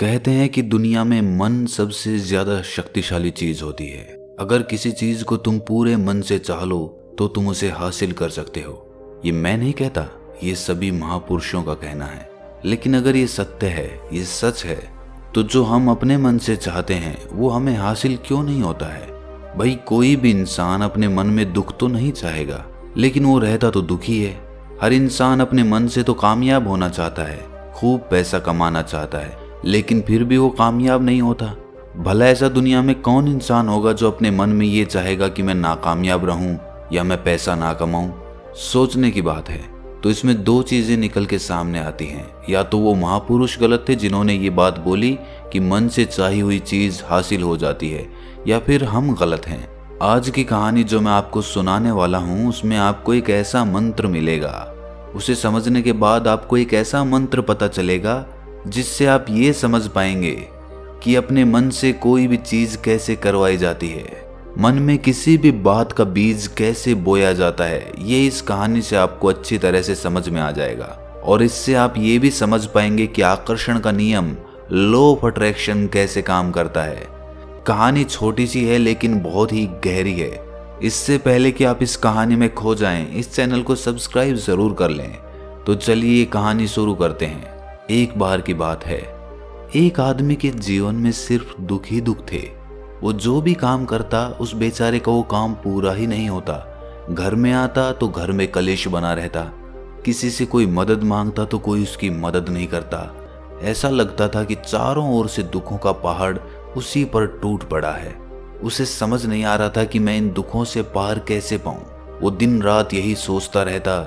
कहते हैं कि दुनिया में मन सबसे ज्यादा शक्तिशाली चीज होती है। अगर किसी चीज को तुम पूरे मन से चाह लो तो तुम उसे हासिल कर सकते हो। ये मैं नहीं कहता, ये सभी महापुरुषों का कहना है। लेकिन अगर ये सत्य है, ये सच है, तो जो हम अपने मन से चाहते हैं वो हमें हासिल क्यों नहीं होता है? भाई, कोई भी इंसान अपने मन में दुख तो नहीं चाहेगा, लेकिन वो रहता तो दुखी है। हर इंसान अपने मन से तो कामयाब होना चाहता है, खूब पैसा कमाना चाहता है, लेकिन फिर भी वो कामयाब नहीं होता। भला ऐसा दुनिया में कौन इंसान होगा जो अपने मन में ये चाहेगा कि मैं नाकामयाब रहूं या मैं पैसा ना कमाऊं? सोचने की बात है। तो इसमें दो चीजें निकल के सामने आती हैं। या तो वो महापुरुष गलत थे जिन्होंने ये बात बोली कि मन से चाही हुई चीज हासिल हो जाती है, या फिर हम गलत हैं। आज की कहानी जो मैं आपको सुनाने वाला हूँ उसमें आपको एक ऐसा मंत्र मिलेगा। उसे समझने के बाद आपको एक ऐसा मंत्र पता चलेगा जिससे आप ये समझ पाएंगे कि अपने मन से कोई भी चीज कैसे करवाई जाती है, मन में किसी भी बात का बीज कैसे बोया जाता है। ये इस कहानी से आपको अच्छी तरह से समझ में आ जाएगा, और इससे आप ये भी समझ पाएंगे कि आकर्षण का नियम, लॉ ऑफ अट्रैक्शन कैसे काम करता है। कहानी छोटी सी है लेकिन बहुत ही गहरी है। इससे पहले कि आप इस कहानी में खो जाएं, इस चैनल को सब्सक्राइब जरूर कर लें। तो चलिए ये कहानी शुरू करते हैं। एक बार की बात है, एक आदमी के जीवन में सिर्फ दुख ही दुख थे। वो जो भी काम करता उस बेचारे का वो काम पूरा ही नहीं होता। घर में आता तो घर में कलेश बना रहता, किसी से कोई मदद मांगता तो कोई उसकी मदद नहीं करता। ऐसा लगता था कि चारों ओर से दुखों का पहाड़ उसी पर टूट पड़ा है। उसे समझ नहीं आ रहा था कि मैं इन दुखों से पार कैसे पाऊं। वो दिन रात यही सोचता रहता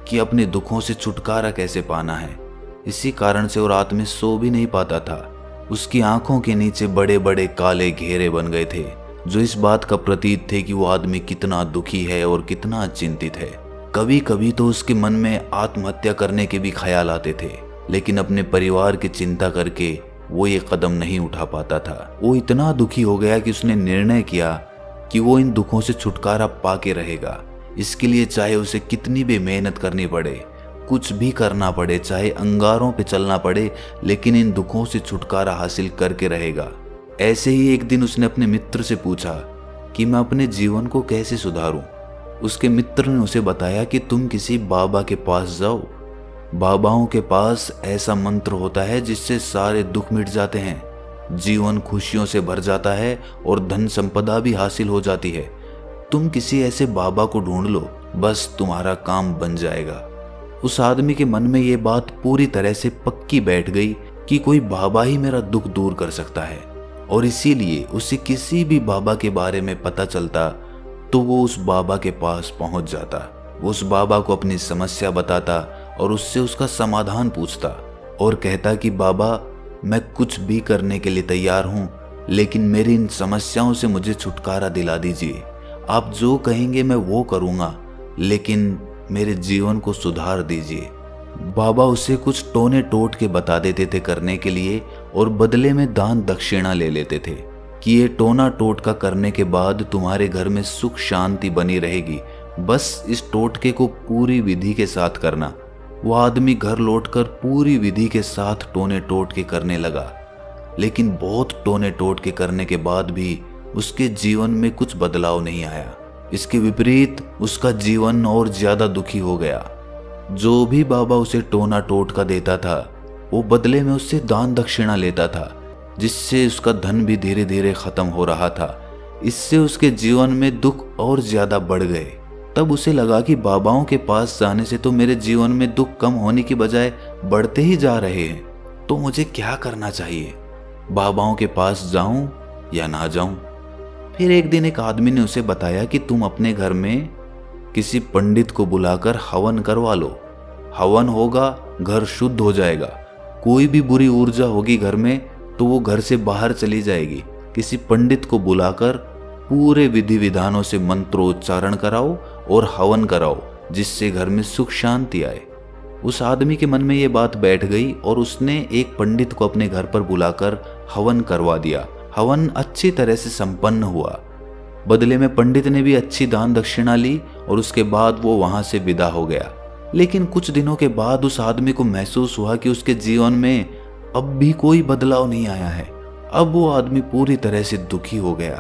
कि अपने दुखों से छुटकारा कैसे पाना है। इसी कारण से वो रात में सो भी नहीं पाता था। उसकी आंखों के नीचे बड़े बड़े काले घेरे बन गए थे, जो इस बात का प्रतीक थे कि वो आदमी कितना दुखी है और कितना चिंतित है। कभी कभी तो उसके मन में आत्महत्या करने के भी ख्याल आते थे, लेकिन अपने परिवार की चिंता करके वो ये कदम नहीं उठा पाता था। वो इतना दुखी हो गया कि उसने निर्णय किया कि वो इन दुखों से छुटकारा पाके रहेगा। इसके लिए चाहे उसे कितनी भी मेहनत करनी पड़े, कुछ भी करना पड़े, चाहे अंगारों पे चलना पड़े, लेकिन इन दुखों से छुटकारा हासिल करके रहेगा। ऐसे ही एक दिन उसने अपने मित्र से पूछा कि मैं अपने जीवन को कैसे सुधारूं। उसके मित्र ने उसे बताया कि तुम किसी बाबा के पास जाओ। बाबाओं के पास ऐसा मंत्र होता है जिससे सारे दुख मिट जाते हैं, जीवन खुशियों से भर जाता है और धन संपदा भी हासिल हो जाती है। तुम किसी ऐसे बाबा को ढूंढ लो, बस तुम्हारा काम बन जाएगा। उस आदमी के मन में ये बात पूरी तरह से पक्की बैठ गई कि कोई बाबा ही मेरा दुख दूर कर सकता है, और इसीलिए उसे किसी भी बाबा के बारे में पता चलता तो वो उस बाबा के पास पहुंच जाता। वो उस बाबा को अपनी समस्या बताता और उससे उसका समाधान पूछता और कहता कि बाबा, मैं कुछ भी करने के लिए तैयार हूं, लेकिन मेरी इन समस्याओं से मुझे छुटकारा दिला दीजिए। आप जो कहेंगे मैं वो करूंगा, लेकिन मेरे जीवन को सुधार दीजिए। बाबा उसे कुछ टोने टोट के बता देते थे करने के लिए, और बदले में दान दक्षिणा ले लेते थे कि ये टोना टोटका करने के बाद तुम्हारे घर में सुख शांति बनी रहेगी, बस इस टोटके को पूरी विधि के साथ करना। वो आदमी घर लौटकर पूरी विधि के साथ टोने टोटके करने लगा, लेकिन बहुत टोने टोटके करने के बाद भी उसके जीवन में कुछ बदलाव नहीं आया। इसके विपरीत उसका जीवन और ज्यादा दुखी हो गया। जो भी बाबा उसे टोना टोटका देता था वो बदले में उससे दान दक्षिणा लेता था, जिससे उसका धन भी धीरे धीरे खत्म हो रहा था। इससे उसके जीवन में दुख और ज्यादा बढ़ गए। तब उसे लगा कि बाबाओं के पास जाने से तो मेरे जीवन में दुख कम होने की बजाय बढ़ते ही जा रहे हैं, तो मुझे क्या करना चाहिए? बाबाओं के पास जाऊं या ना जाऊं? फिर एक दिन एक आदमी ने उसे बताया कि तुम अपने घर में किसी पंडित को बुलाकर हवन करवा लो। हवन होगा, घर शुद्ध हो जाएगा। कोई भी बुरी ऊर्जा होगी घर में तो वो घर से बाहर चली जाएगी। किसी पंडित को बुलाकर पूरे विधि विधानों से मंत्रोच्चारण कराओ और हवन कराओ, जिससे घर में सुख शांति आए। उस आदमी के मन में ये बात बैठ गई और उसने एक पंडित को अपने घर पर बुलाकर हवन करवा दिया। हवन अच्छी तरह से संपन्न हुआ। बदले में पंडित ने भी अच्छी दान दक्षिणा ली और उसके बाद वो वहां से विदा हो गया। लेकिन कुछ दिनों के बाद उस आदमी को महसूस हुआ कि उसके जीवन में अब भी कोई बदलाव नहीं आया है। अब वो आदमी पूरी तरह से दुखी हो गया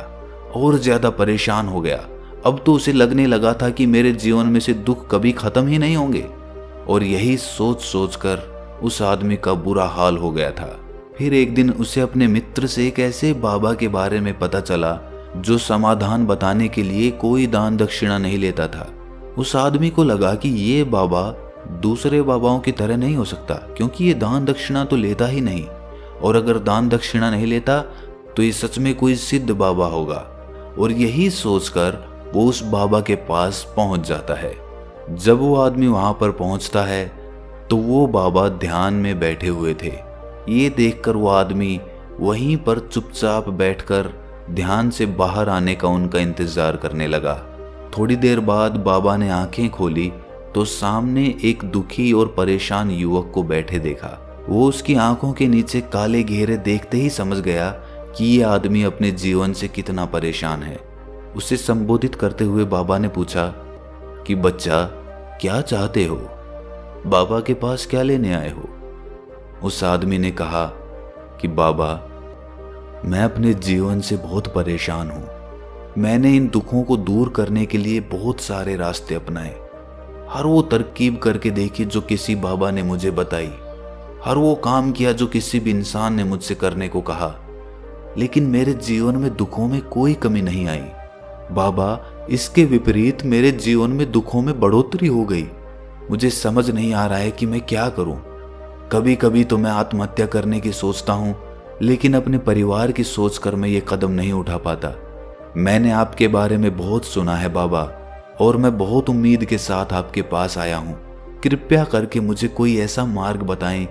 और ज्यादा परेशान हो गया। अब तो उसे लगने लगा था कि मेरे जीवन में से दुख कभी खत्म ही नहीं होंगे। और यही सोच सोच कर उस आदमी का बुरा हाल हो गया था। फिर एक दिन उसे अपने मित्र से एक ऐसे बाबा के बारे में पता चला जो समाधान बताने के लिए कोई दान दक्षिणा नहीं लेता था। उस आदमी को लगा कि ये बाबा दूसरे बाबाओं की तरह नहीं हो सकता, क्योंकि ये दान दक्षिणा तो लेता ही नहीं, और अगर दान दक्षिणा नहीं लेता तो ये सच में कोई सिद्ध बाबा होगा। और यही सोचकर वो उस बाबा के पास पहुंच जाता है। जब वो आदमी वहां पर पहुंचता है तो वो बाबा ध्यान में बैठे हुए थे। ये देखकर वो आदमी वहीं पर चुपचाप बैठकर ध्यान से बाहर आने का उनका इंतजार करने लगा। थोड़ी देर बाद बाबा ने आंखें खोली तो सामने एक दुखी और परेशान युवक को बैठे देखा। वो उसकी आंखों के नीचे काले घेरे देखते ही समझ गया कि ये आदमी अपने जीवन से कितना परेशान है। उसे संबोधित करते हुए बाबा ने पूछा कि बच्चा, क्या चाहते हो? बाबा के पास क्या लेने आए हो? उस आदमी ने कहा कि बाबा, मैं अपने जीवन से बहुत परेशान हूं। मैंने इन दुखों को दूर करने के लिए बहुत सारे रास्ते अपनाए, हर वो तरकीब करके देखी जो किसी बाबा ने मुझे बताई, हर वो काम किया जो किसी भी इंसान ने मुझसे करने को कहा, लेकिन मेरे जीवन में दुखों में कोई कमी नहीं आई। बाबा, इसके विपरीत मेरे जीवन में दुखों में बढ़ोतरी हो गई। मुझे समझ नहीं आ रहा है कि मैं क्या करूं। कभी कभी तो मैं आत्महत्या करने की सोचता हूं, लेकिन अपने परिवार की सोचकर मैं ये कदम नहीं उठा पाता। मैंने आपके बारे में बहुत सुना है बाबा, और मैं बहुत उम्मीद के साथ आपके पास आया हूं। कृपया करके मुझे कोई ऐसा मार्ग बताएं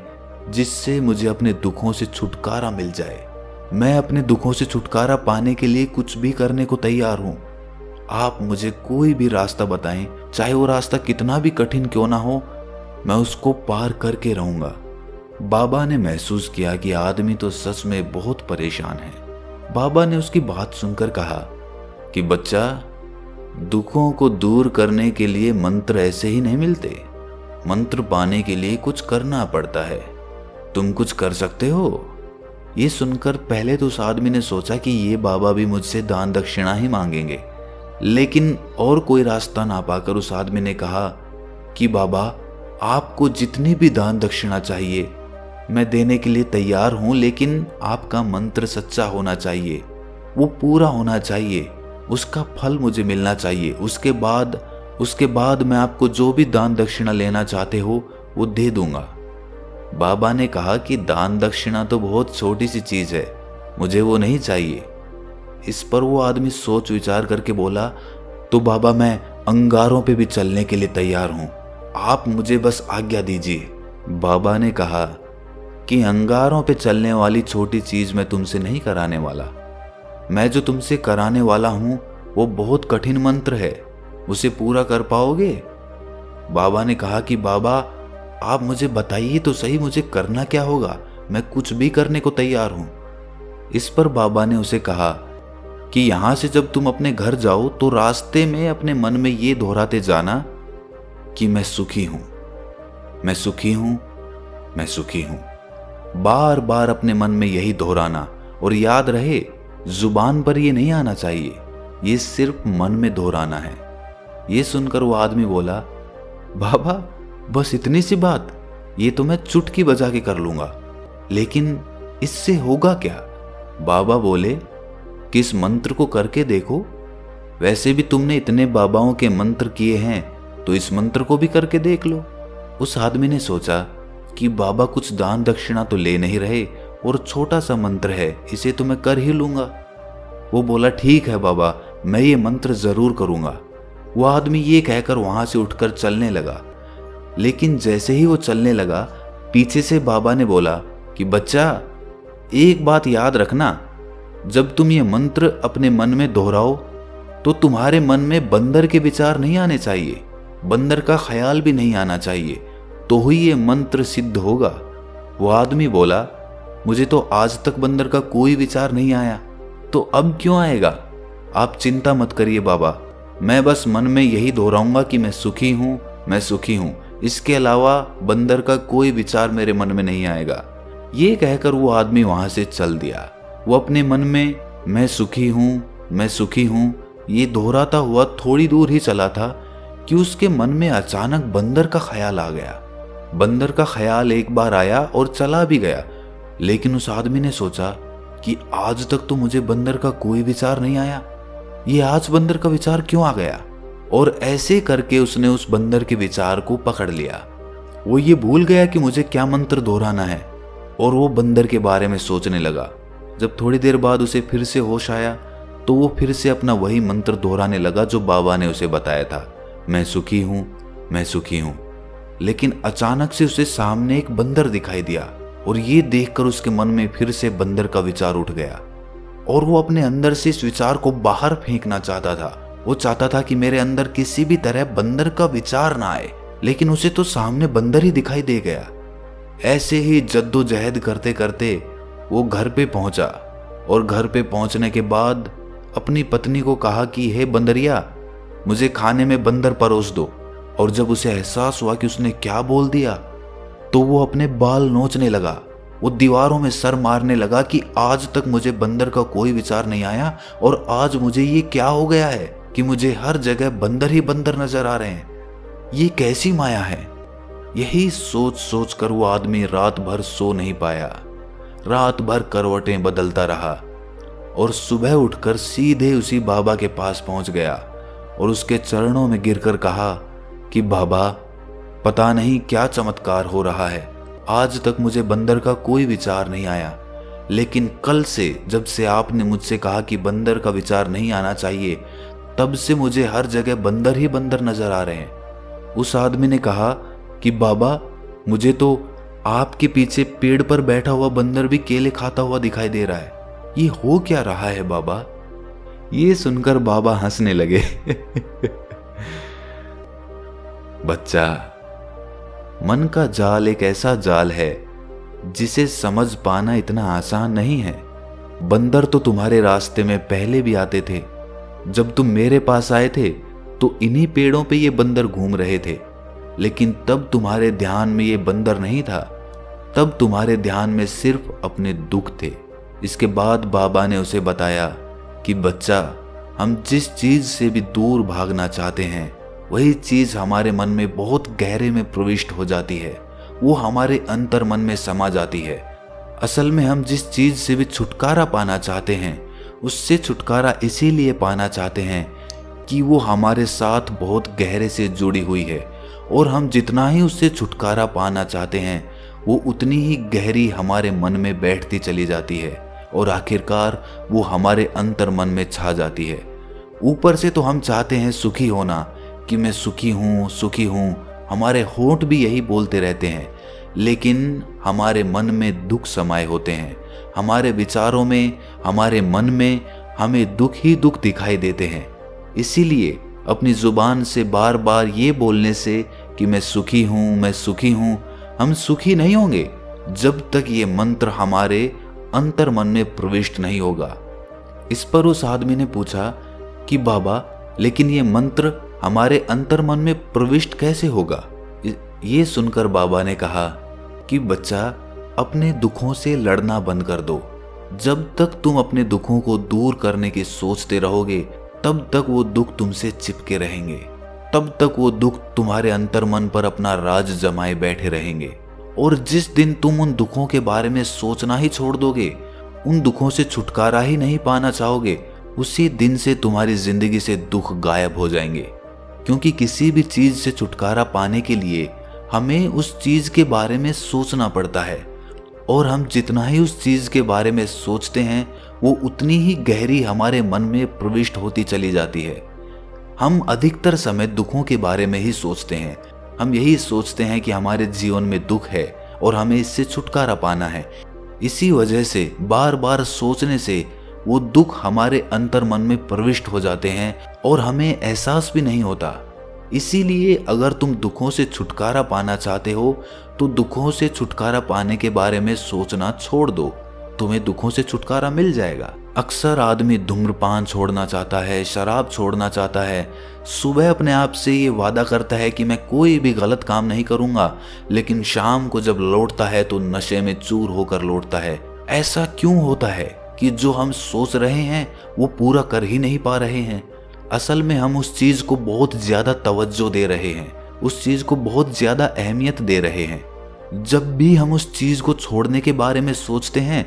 जिससे मुझे अपने दुखों से छुटकारा मिल जाए। मैं अपने दुखों से छुटकारा पाने के लिए कुछ भी करने को तैयार हूं। आप मुझे कोई भी रास्ता बताएं, चाहे वो रास्ता कितना भी कठिन क्यों ना हो, मैं उसको पार करके रहूंगा। बाबा ने महसूस किया कि आदमी तो सच में बहुत परेशान है। बाबा ने उसकी बात सुनकर कहा कि बच्चा, दुखों को दूर करने के लिए मंत्र ऐसे ही नहीं मिलते। मंत्र पाने के लिए कुछ करना पड़ता है। तुम कुछ कर सकते हो? ये सुनकर पहले तो उस आदमी ने सोचा कि ये बाबा भी मुझसे दान दक्षिणा ही मांगेंगे, लेकिन और कोई रास्ता ना पाकर उस आदमी ने कहा कि बाबा, आपको जितनी भी दान दक्षिणा चाहिए मैं देने के लिए तैयार हूं, लेकिन आपका मंत्र सच्चा होना चाहिए, वो पूरा होना चाहिए, उसका फल मुझे मिलना चाहिए। उसके बाद मैं आपको जो भी दान दक्षिणा लेना चाहते हो वो दे दूंगा। बाबा ने कहा कि दान दक्षिणा तो बहुत छोटी सी चीज है, मुझे वो नहीं चाहिए। इस पर वो आदमी सोच विचार करके बोला, तो बाबा, मैं अंगारों पे भी चलने के लिए तैयार हूं, आप मुझे बस आज्ञा दीजिए। बाबा ने कहा कि अंगारों पे चलने वाली छोटी चीज मैं तुमसे नहीं कराने वाला। मैं जो तुमसे कराने वाला हूं वो बहुत कठिन मंत्र है, उसे पूरा कर पाओगे? बाबा ने कहा कि बाबा, आप मुझे बताइए तो सही, मुझे करना क्या होगा, मैं कुछ भी करने को तैयार हूं। इस पर बाबा ने उसे कहा कि यहां से जब तुम अपने घर जाओ तो रास्ते में अपने मन में ये दोहराते जाना कि मैं सुखी हूं, मैं सुखी हूं, मैं सुखी हूं। बार बार अपने मन में यही दोहराना, और याद रहे जुबान पर ये नहीं आना चाहिए, ये सिर्फ मन में दोहराना है। ये सुनकर वो आदमी बोला, बाबा, बस इतनी सी बात, ये तो मैं चुटकी बजा के कर लूंगा, लेकिन इससे होगा क्या? बाबा बोले कि इस मंत्र को करके देखो, वैसे भी तुमने इतने बाबाओं के मंत्र किए हैं तो इस मंत्र को भी करके देख लो। उस आदमी ने सोचा कि बाबा कुछ दान दक्षिणा तो ले नहीं रहे और छोटा सा मंत्र है, इसे तो मैं कर ही लूंगा। वो बोला, ठीक है बाबा, मैं ये मंत्र जरूर करूंगा। वो आदमी ये कहकर वहां से उठकर चलने लगा, लेकिन जैसे ही वो चलने लगा, पीछे से बाबा ने बोला कि बच्चा, एक बात याद रखना, जब तुम ये मंत्र अपने मन में दोहराओ तो तुम्हारे मन में बंदर के विचार नहीं आने चाहिए, बंदर का ख्याल भी नहीं आना चाहिए, तो ही ये मंत्र सिद्ध होगा। वो आदमी बोला, मुझे तो आज तक बंदर का कोई विचार नहीं आया, तो अब क्यों आएगा? आप चिंता मत करिए बाबा, मैं बस मन में यही दोहराऊंगा कि मैं सुखी हूं, मैं सुखी हूं। इसके अलावा बंदर का कोई विचार मेरे मन में नहीं आएगा। ये कहकर वो आदमी वहां से चल दिया। वो अपने मन में मैं सुखी हूँ, मैं सुखी हूँ ये दोहराता हुआ थोड़ी दूर ही चला था कि उसके मन में अचानक बंदर का ख्याल आ गया। बंदर का ख्याल एक बार आया और चला भी गया, लेकिन उस आदमी ने सोचा कि आज तक तो मुझे बंदर का कोई विचार नहीं आया, ये आज बंदर का विचार क्यों आ गया। और ऐसे करके उसने उस बंदर के विचार को पकड़ लिया। वो ये भूल गया कि मुझे क्या मंत्र दोहराना है और वो बंदर के बारे में सोचने लगा। जब थोड़ी देर बाद उसे फिर से होश आया तो वो फिर से अपना वही मंत्र दोहराने लगा जो बाबा ने उसे बताया था, मैं सुखी हूँ, मैं सुखी हूँ। लेकिन अचानक से उसे सामने एक बंदर दिखाई दिया और ये देखकर उसके मन में फिर से बंदर का विचार उठ गया और वो अपने अंदर से इस विचार को बाहर फेंकना चाहता था। वो चाहता था कि मेरे अंदर किसी भी तरह बंदर का विचार ना आए, लेकिन उसे तो सामने बंदर ही दिखाई दे गया। ऐसे ही जद्दोजहद करते करते वो घर पे पहुंचा और घर पे पहुंचने के बाद अपनी पत्नी को कहा कि हे बंदरिया, मुझे खाने में बंदर परोस दो। और जब उसे एहसास हुआ कि उसने क्या बोल दिया तो वो अपने बाल नोचने लगा। वो दीवारों में सर मारने लगा कि आज तक मुझे बंदर का कोई विचार नहीं आया और आज मुझे ये क्या हो गया है कि मुझे हर जगह बंदर ही बंदर नजर आ रहे हैं, ये कैसी माया है। यही सोच सोच कर वो आदमी रात भर सो नहीं पाया। रात भर करवटें बदलता रहा और सुबह उठकर सीधे उसी बाबा के पास पहुंच गया और उसके चरणों में गिरकर कहा कि बाबा, पता नहीं क्या चमत्कार हो रहा है, आज तक मुझे बंदर का कोई विचार नहीं आया, लेकिन कल से जब से आपने मुझसे कहा कि बंदर का विचार नहीं आना चाहिए, तब से मुझे हर जगह बंदर ही बंदर नजर आ रहे हैं। उस आदमी ने कहा कि बाबा, मुझे तो आपके पीछे पेड़ पर बैठा हुआ बंदर भी केले खाता हुआ दिखाई दे रहा है, ये हो क्या रहा है बाबा। ये सुनकर बाबा हंसने लगे। बच्चा, मन का जाल एक ऐसा जाल है जिसे समझ पाना इतना आसान नहीं है। बंदर तो तुम्हारे रास्ते में पहले भी आते थे। जब तुम मेरे पास आए थे तो इन्हीं पेड़ों पे ये बंदर घूम रहे थे, लेकिन तब तुम्हारे ध्यान में ये बंदर नहीं था, तब तुम्हारे ध्यान में सिर्फ अपने दुख थे। इसके बाद बाबा ने उसे बताया कि बच्चा, हम जिस चीज से भी दूर भागना चाहते हैं वही चीज हमारे मन में बहुत गहरे में प्रविष्ट हो जाती है, वो हमारे अंतर मन में समा जाती है। असल में हम जिस चीज से भी छुटकारा पाना चाहते हैं उससे छुटकारा इसीलिए पाना चाहते हैं कि वो हमारे साथ बहुत गहरे से जुड़ी हुई है, और हम जितना ही उससे छुटकारा पाना चाहते हैं वो उतनी ही गहरी हमारे मन में बैठती चली जाती है और आखिरकार वो हमारे अंतर मन में छा जाती है। ऊपर से तो हम चाहते हैं सुखी होना कि मैं सुखी हूँ, सुखी हूँ, हमारे होंठ भी यही बोलते रहते हैं, लेकिन हमारे मन में दुख समाये होते हैं। हमारे विचारों में, हमारे मन में हमें दुख ही दुख दिखाई देते हैं। इसीलिए अपनी जुबान से बार बार ये बोलने से कि मैं सुखी हूँ, मैं सुखी हूँ, हम सुखी नहीं होंगे जब तक ये मंत्र हमारे अंतर मन में प्रविष्ट नहीं होगा। इस पर उस आदमी ने पूछा कि बाबा, लेकिन ये मंत्र हमारे अंतर मन में प्रविष्ट कैसे होगा। ये सुनकर बाबा ने कहा कि बच्चा, अपने दुखों से लड़ना बंद कर दो। जब तक तुम अपने दुखों को दूर करने की सोचते रहोगे तब तक वो दुख तुमसे चिपके रहेंगे, तब तक वो दुख तुम्हारे अंतर मन पर अपना राज जमाए बैठे रहेंगे। और जिस दिन तुम उन दुखों के बारे में सोचना ही छोड़ दोगे, उन दुखों से छुटकारा ही नहीं पाना चाहोगे, उसी दिन से तुम्हारी जिंदगी से दुख गायब हो जाएंगे। क्योंकि किसी भी चीज से छुटकारा पाने के लिए हमें उस चीज के बारे में सोचना पड़ता है, और हम जितना ही उस चीज के बारे में सोचते हैं वो उतनी ही गहरी हमारे मन में प्रविष्ट होती चली जाती है। हम अधिकतर समय दुखों के बारे में ही सोचते हैं। हम यही सोचते हैं कि हमारे जीवन में दुख है और हमें इससे छुटकारा पाना है। इसी वजह से बार बार सोचने से वो दुख हमारे अंतर मन में प्रविष्ट हो जाते हैं और हमें एहसास भी नहीं होता। इसीलिए अगर तुम दुखों से छुटकारा पाना चाहते हो तो दुखों से छुटकारा पाने के बारे में सोचना छोड़ दो। तुम्हें दुखों से छुटकारा मिल जाएगा। अक्सर आदमी धूम्रपान छोड़ना चाहता है, शराब छोड़ना चाहता है, सुबह अपने आप से ये वादा करता है कि मैं कोई भी गलत काम नहीं करूंगा, लेकिन शाम को जब लौटता है तो नशे में चूर होकर लौटता है। ऐसा क्यों होता है कि जो हम सोच रहे हैं वो पूरा कर ही नहीं पा रहे हैं? असल में हम उस चीज को बहुत ज्यादा तवज्जो दे रहे हैं, उस चीज को बहुत ज्यादा अहमियत दे रहे हैं। जब भी हम उस चीज को छोड़ने के बारे में सोचते हैं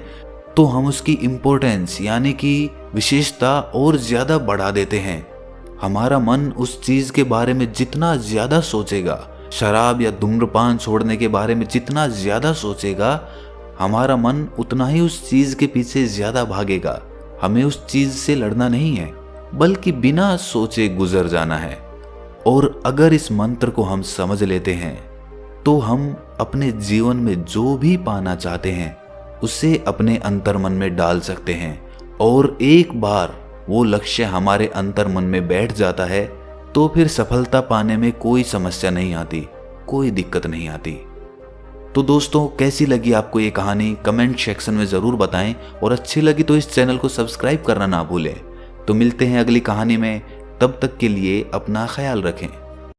तो हम उसकी इम्पोर्टेंस यानी कि विशेषता और ज्यादा बढ़ा देते हैं। हमारा मन उस चीज के बारे में जितना ज्यादा सोचेगा, शराब या धूम्रपान छोड़ने के बारे में जितना ज्यादा सोचेगा, हमारा मन उतना ही उस चीज के पीछे ज्यादा भागेगा। हमें उस चीज से लड़ना नहीं है, बल्कि बिना सोचे गुजर जाना है। और अगर इस मंत्र को हम समझ लेते हैं तो हम अपने जीवन में जो भी पाना चाहते हैं उसे अपने अंतर्मन में डाल सकते हैं। और एक बार वो लक्ष्य हमारे अंतर्मन में बैठ जाता है तो फिर सफलता पाने में कोई समस्या नहीं आती, कोई दिक्कत नहीं आती। तो दोस्तों, कैसी लगी आपको ये कहानी कमेंट सेक्शन में ज़रूर बताएं, और अच्छी लगी तो इस चैनल को सब्सक्राइब करना ना भूलें। तो मिलते हैं अगली कहानी में, तब तक के लिए अपना ख्याल रखें।